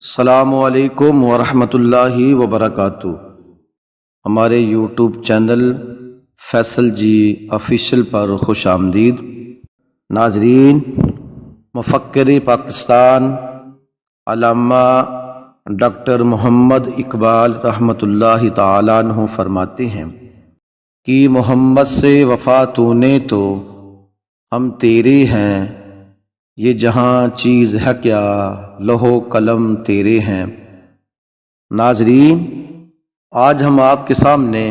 السلام علیکم ورحمۃ اللہ وبرکاتہ۔ ہمارے یوٹیوب چینل فیصل جی آفیشیل پر خوش آمدید۔ ناظرین، مفکر پاکستان علامہ ڈاکٹر محمد اقبال رحمۃ اللہ تعالیٰ عنہ فرماتے ہیں کہ محمد سے وفا تو نے تو ہم تیرے ہیں، یہ جہاں چیز ہے کیا لوح قلم تیرے ہیں۔ ناظرین، آج ہم آپ کے سامنے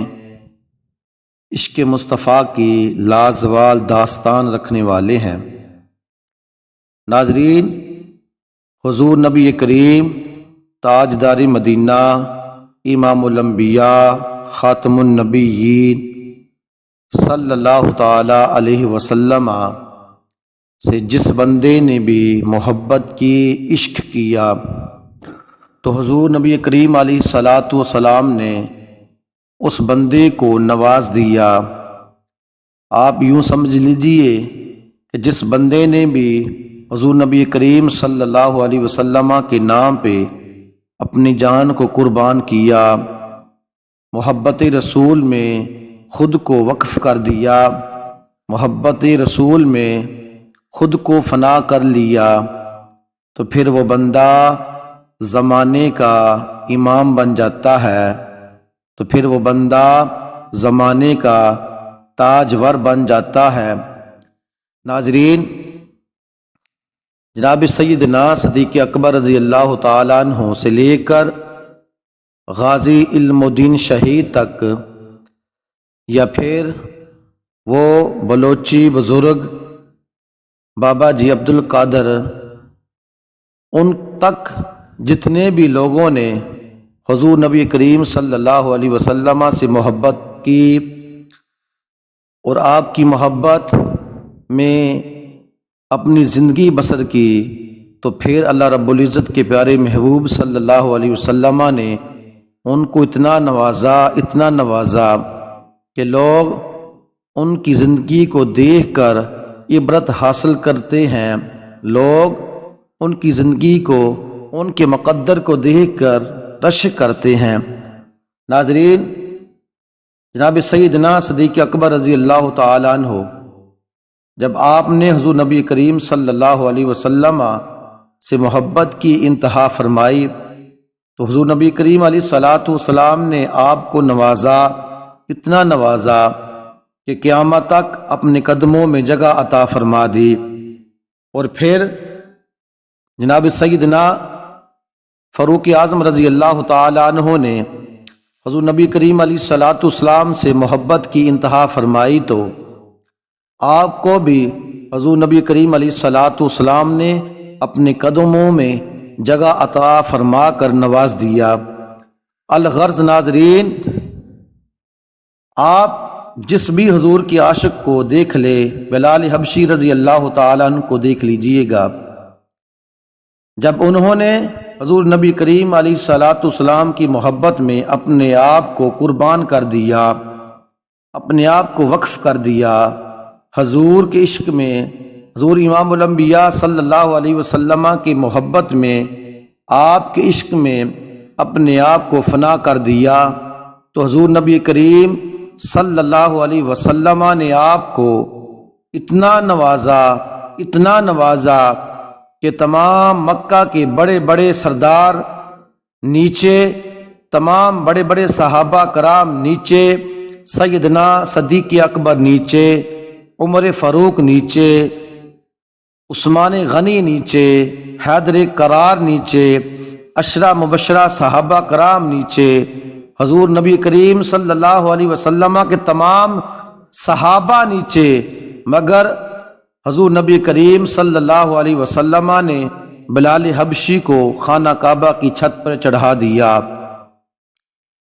عشق مصطفیٰ کی لازوال داستان رکھنے والے ہیں۔ ناظرین، حضور نبی کریم تاجدار مدینہ، امام الانبیاء، خاتم النبیین صلی اللہ تعالی علیہ وسلم سے جس بندے نے بھی محبت کی، عشق کیا، تو حضور نبی کریم علیہ الصلاۃ والسلام نے اس بندے کو نواز دیا۔ آپ یوں سمجھ لیجئے کہ جس بندے نے بھی حضور نبی کریم صلی اللہ علیہ وسلم کے نام پہ اپنی جان کو قربان کیا، محبت رسول میں خود کو وقف کر دیا، محبت رسول میں خود کو فنا کر لیا، تو پھر وہ بندہ زمانے کا امام بن جاتا ہے، تو پھر وہ بندہ زمانے کا تاجور بن جاتا ہے۔ ناظرین، جناب سیدنا صدیق اکبر رضی اللہ تعالیٰ عنہ سے لے کر غازی علم الدین شہید تک، یا پھر وہ بلوچی بزرگ بابا جی عبد القادر، ان تک جتنے بھی لوگوں نے حضور نبی کریم صلی اللہ علیہ وسلم سے محبت کی اور آپ کی محبت میں اپنی زندگی بسر کی، تو پھر اللہ رب العزت کے پیارے محبوب صلی اللہ علیہ وسلم نے ان کو اتنا نوازا کہ لوگ ان کی زندگی کو دیکھ کر عبرت حاصل کرتے ہیں، لوگ ان کی زندگی کو، ان کے مقدر کو دیکھ کر رشک کرتے ہیں۔ ناظرین، جناب سیدنا صدیق اکبر رضی اللہ تعالیٰ عنہ جب آپ نے حضور نبی کریم صلی اللہ علیہ وسلم سے محبت کی انتہا فرمائی، تو حضور نبی کریم علیہ الصلاۃ والسلام نے آپ کو نوازا، اتنا نوازا کہ قیامت تک اپنے قدموں میں جگہ عطا فرما دی۔ اور پھر جناب سیدنا فاروق اعظم رضی اللہ تعالیٰ عنہ نے حضور نبی کریم علیہ الصلاۃ والسلام سے محبت کی انتہا فرمائی، تو آپ کو بھی حضور نبی کریم علیہ الصلاۃ والسلام نے اپنے قدموں میں جگہ عطا فرما کر نواز دیا۔ الغرض ناظرین، آپ جس بھی حضور کے عاشق کو دیکھ لے، بلال حبشی رضی اللہ تعالیٰ عنہ کو دیکھ لیجئے گا، جب انہوں نے حضور نبی کریم علیہ الصلاۃ والسلام کی محبت میں اپنے آپ کو قربان کر دیا، اپنے آپ کو وقف کر دیا، حضور کے عشق میں، حضور امام الانبیاء صلی اللہ علیہ وسلم کی محبت میں، آپ کے عشق میں اپنے آپ کو فنا کر دیا، تو حضور نبی کریم صلی اللہ علیہ وسلم نے آپ کو اتنا نوازا کہ تمام مکہ کے بڑے بڑے سردار نیچے، تمام بڑے بڑے صحابہ کرام نیچے، سیدنا صدیق اکبر نیچے، عمر فاروق نیچے، عثمان غنی نیچے، حیدر کرار نیچے، عشرہ مبشرہ صحابہ کرام نیچے، حضور نبی کریم صلی اللہ علیہ وسلم کے تمام صحابہ نیچے، مگر حضور نبی کریم صلی اللہ علیہ وسلم نے بلال حبشی کو خانہ کعبہ کی چھت پر چڑھا دیا۔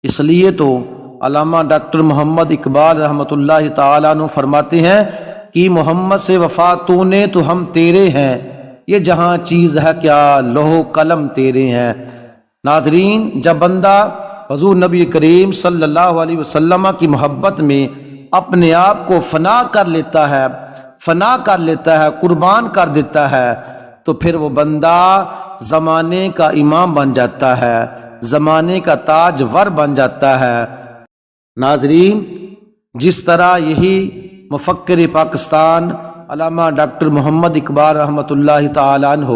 اس لیے تو علامہ ڈاکٹر محمد اقبال رحمۃ اللہ تعالیٰ عنہ فرماتے ہیں کہ محمد سے وفا تو نے تو ہم تیرے ہیں، یہ جہاں چیز ہے کیا لوح قلم تیرے ہیں۔ ناظرین، جب بندہ حضور نبی کریم صلی اللہ علیہ وسلم کی محبت میں اپنے آپ کو فنا کر لیتا ہے، قربان کر دیتا ہے، تو پھر وہ بندہ زمانے کا امام بن جاتا ہے، زمانے کا تاجور بن جاتا ہے۔ ناظرین، جس طرح یہی مفکر پاکستان علامہ ڈاکٹر محمد اقبال رحمۃ اللہ تعالی عنہ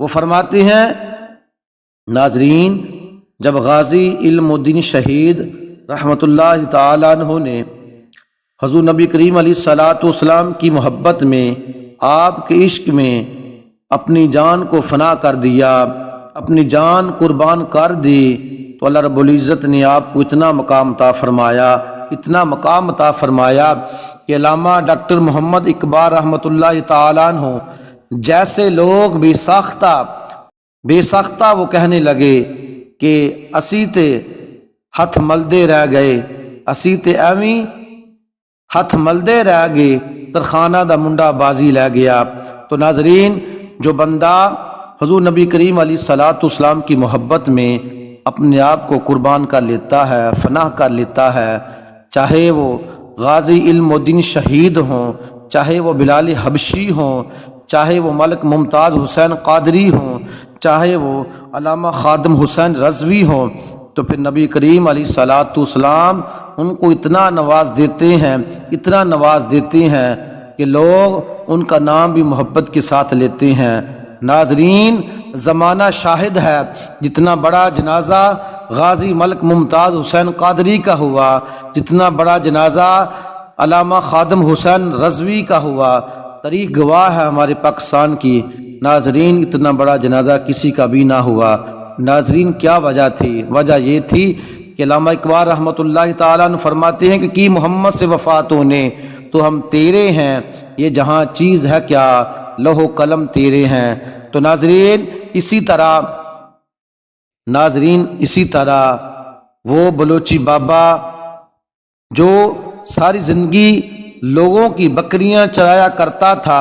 وہ فرماتے ہیں، ناظرین، جب غازی علم الدین شہید رحمۃ اللہ تعالی عنہ نے حضور نبی کریم علیہ الصلاۃ والسلام کی محبت میں، آپ کے عشق میں اپنی جان کو فنا کر دیا، اپنی جان قربان کر دی، تو اللہ رب العزت نے آپ کو اتنا مقام عطا فرمایا، اتنا مقام عطا فرمایا کہ علامہ ڈاکٹر محمد اقبال رحمۃ اللہ تعالی عنہ جیسے لوگ بے ساختہ وہ کہنے لگے کہ اسی تے ہتھ ملدے رہ گئے، اسی تے ایویں ہتھ ملدے رہ گئے، ترخانہ دا منڈا بازی لے گیا۔ تو ناظرین، جو بندہ حضور نبی کریم علیہ الصلاۃ والسلام کی محبت میں اپنے آپ کو قربان کر لیتا ہے، فنا کر لیتا ہے، چاہے وہ غازی علم الدین شہید ہوں، چاہے وہ بلال حبشی ہوں، چاہے وہ ملک ممتاز حسین قادری ہوں، چاہے وہ علامہ خادم حسین رضوی ہوں، تو پھر نبی کریم علیہ الصلاۃ والسلام ان کو اتنا نواز دیتے ہیں، اتنا نواز دیتے ہیں کہ لوگ ان کا نام بھی محبت کے ساتھ لیتے ہیں۔ ناظرین، زمانہ شاہد ہے، جتنا بڑا جنازہ غازی ملک ممتاز حسین قادری کا ہوا، جتنا بڑا جنازہ علامہ خادم حسین رضوی کا ہوا، تاریخ گواہ ہے ہمارے پاکستان کی۔ ناظرین، اتنا بڑا جنازہ کسی کا بھی نہ ہوا۔ ناظرین، کیا وجہ تھی؟ وجہ یہ تھی کہ علامہ اقبال رحمۃ اللہ تعالیٰ عنہ فرماتے ہیں کہ کی محمد سے وفات ہونے تو ہم تیرے ہیں، یہ جہاں چیز ہے کیا، لوح و قلم تیرے ہیں۔ تو ناظرین، اسی طرح وہ بلوچی بابا جو ساری زندگی لوگوں کی بکریاں چرایا کرتا تھا،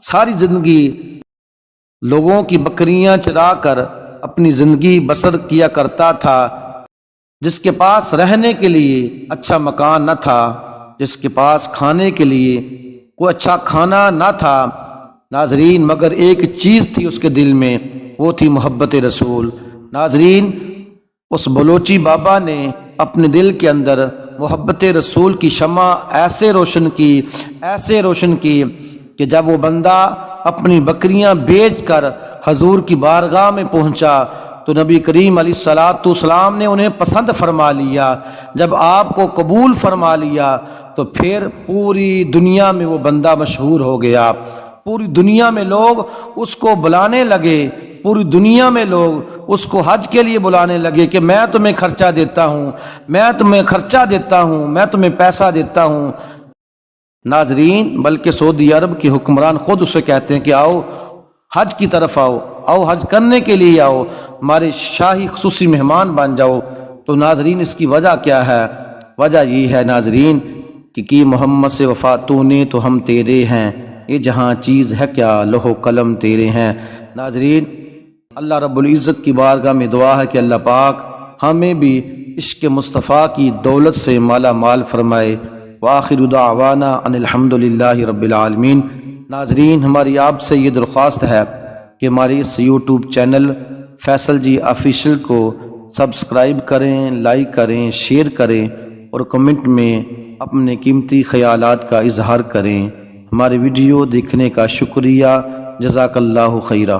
ساری زندگی لوگوں کی بکریاں چرا کر اپنی زندگی بسر کیا کرتا تھا، جس کے پاس رہنے کے لیے اچھا مکان نہ تھا، جس کے پاس کھانے کے لیے کوئی اچھا کھانا نہ تھا، ناظرین، مگر ایک چیز تھی اس کے دل میں، وہ تھی محبت رسول۔ ناظرین، اس بلوچی بابا نے اپنے دل کے اندر محبت رسول کی شمع ایسے روشن کی کہ جب وہ بندہ اپنی بکریاں بیچ کر حضور کی بارگاہ میں پہنچا تو نبی کریم علیہ الصلاۃ والسلام نے انہیں پسند فرما لیا۔ جب آپ کو قبول فرما لیا تو پھر پوری دنیا میں وہ بندہ مشہور ہو گیا، پوری دنیا میں لوگ اس کو بلانے لگے، پوری دنیا میں لوگ اس کو حج کے لیے بلانے لگے کہ میں تمہیں خرچہ دیتا ہوں، میں تمہیں خرچہ دیتا ہوں، میں تمہیں پیسہ دیتا ہوں۔ ناظرین، بلکہ سعودی عرب کے حکمران خود اسے کہتے ہیں کہ آؤ حج کی طرف آؤ حج کرنے کے لیے آؤ، ہمارے شاہی خصوصی مہمان بن جاؤ۔ تو ناظرین، اس کی وجہ کیا ہے؟ وجہ یہ ہے ناظرین کہ کی محمد سے وفات نے تو ہم تیرے ہیں، یہ جہاں چیز ہے کیا، لوح و قلم تیرے ہیں۔ ناظرین، اللہ رب العزت کی بارگاہ میں دعا ہے کہ اللہ پاک ہمیں بھی عشق مصطفیٰ کی دولت سے مالا مال فرمائے۔ وآخر دعوانا ان الحمد للہ رب العالمین۔ ناظرین، ہماری آپ سے یہ درخواست ہے کہ ہماری اس یوٹیوب چینل فیصل جی آفیشیل کو سبسکرائب کریں، لائک کریں، شیئر کریں اور کمنٹ میں اپنے قیمتی خیالات کا اظہار کریں۔ ہماری ویڈیو دیکھنے کا شکریہ، جزاک اللہ خیرہ۔